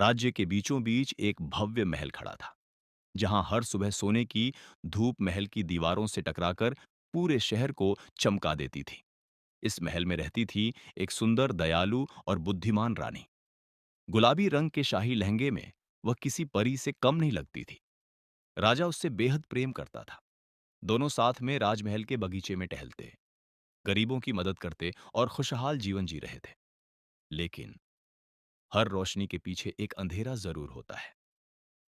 राज्य के बीचों बीच एक भव्य महल खड़ा था, जहां हर सुबह सोने की धूप महल की दीवारों से टकराकर पूरे शहर को चमका देती थी। इस महल में रहती थी एक सुंदर, दयालु और बुद्धिमान रानी। गुलाबी रंग के शाही लहंगे में वह किसी परी से कम नहीं लगती थी। राजा उससे बेहद प्रेम करता था। दोनों साथ में राजमहल के बगीचे में टहलते, गरीबों की मदद करते और खुशहाल जीवन जी रहे थे। लेकिन हर रोशनी के पीछे एक अंधेरा जरूर होता है।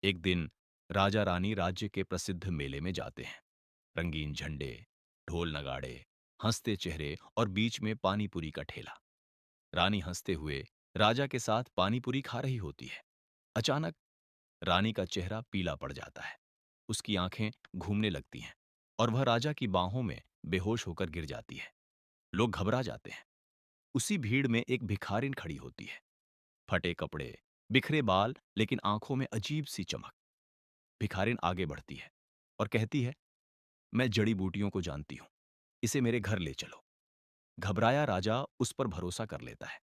एक दिन राजा रानी राज्य के प्रसिद्ध मेले में जाते हैं। रंगीन झंडे, ढोल नगाड़े, हंसते चेहरे और बीच में पानी पूरी का ठेला। रानी हंसते हुए राजा के साथ पानी पूरी खा रही होती है। अचानक रानी का चेहरा पीला पड़ जाता है। उसकी आंखें घूमने लगती हैं और वह राजा की बाहों में बेहोश होकर गिर जाती है। लोग घबरा जाते हैं। उसी भीड़ में एक भिखारिन खड़ी होती है। फटे कपड़े, बिखरे बाल, लेकिन आंखों में अजीब सी चमक। भिखारिन आगे बढ़ती है और कहती है, मैं जड़ी बूटियों को जानती हूं, इसे मेरे घर ले चलो। घबराया राजा उस पर भरोसा कर लेता है।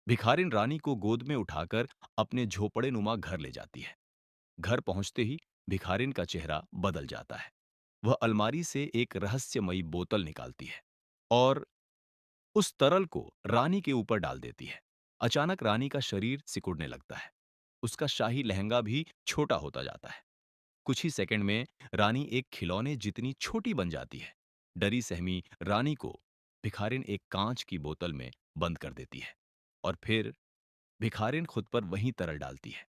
भिखारिन रानी को गोद में उठाकर अपने झोपड़े नुमा घर ले जाती है। घर पहुंचते ही भिखारिन का चेहरा बदल जाता है। वह अलमारी से एक रहस्यमयी बोतल निकालती है और उस तरल को रानी के ऊपर डाल देती है। अचानक रानी का शरीर सिकुड़ने लगता है। उसका शाही लहंगा भी छोटा होता जाता है। कुछ ही सेकंड में रानी एक खिलौने जितनी छोटी बन जाती है। डरी सहमी रानी को भिखारिन एक कांच की बोतल में बंद कर देती है और फिर भिखारिन खुद पर वहीं तरल डालती है।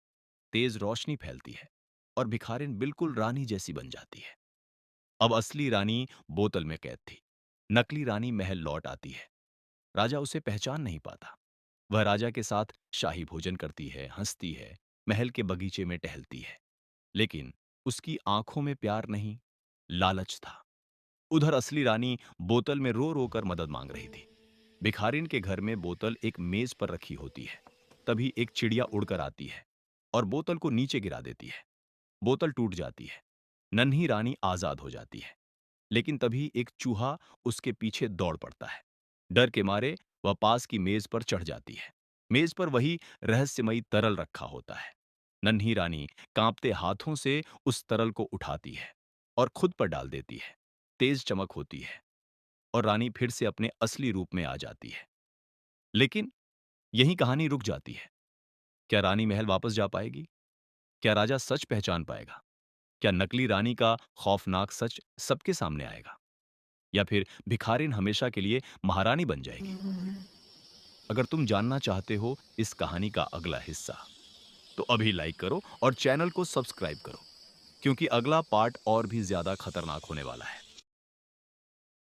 तेज रोशनी फैलती है और भिखारिन बिल्कुल रानी जैसी बन जाती है। अब असली रानी बोतल में कैद थी। नकली रानी महल लौट आती है। राजा उसे पहचान नहीं पाता। वह राजा के साथ शाही भोजन करती है, हंसती है, महल के बगीचे में टहलती है। लेकिन उसकी आंखों में प्यार नहीं, लालच था। उधर असली रानी बोतल में रो रो कर मदद मांग रही थी। भिखारिन के घर में बोतल एक मेज पर रखी होती है। तभी एक चिड़िया उड़कर आती है और बोतल को नीचे गिरा देती है। बोतल टूट जाती है। नन्ही रानी आजाद हो जाती है। लेकिन तभी एक चूहा उसके पीछे दौड़ पड़ता है। डर के मारे वह पास की मेज पर चढ़ जाती है। मेज पर वही रहस्यमयी तरल रखा होता है। नन्ही रानी कांपते हाथों से उस तरल को उठाती है और खुद पर डाल देती है। तेज चमक होती है और रानी फिर से अपने असली रूप में आ जाती है। लेकिन यही कहानी रुक जाती है। क्या रानी महल वापस जा पाएगी? क्या राजा सच पहचान पाएगा? क्या नकली रानी का खौफनाक सच सबके सामने आएगा? या फिर भिखारिन हमेशा के लिए महारानी बन जाएगी? अगर तुम जानना चाहते हो इस कहानी का अगला हिस्सा, तो अभी लाइक करो और चैनल को सब्सक्राइब करो, क्योंकि अगला पार्ट और भी ज्यादा खतरनाक होने वाला है।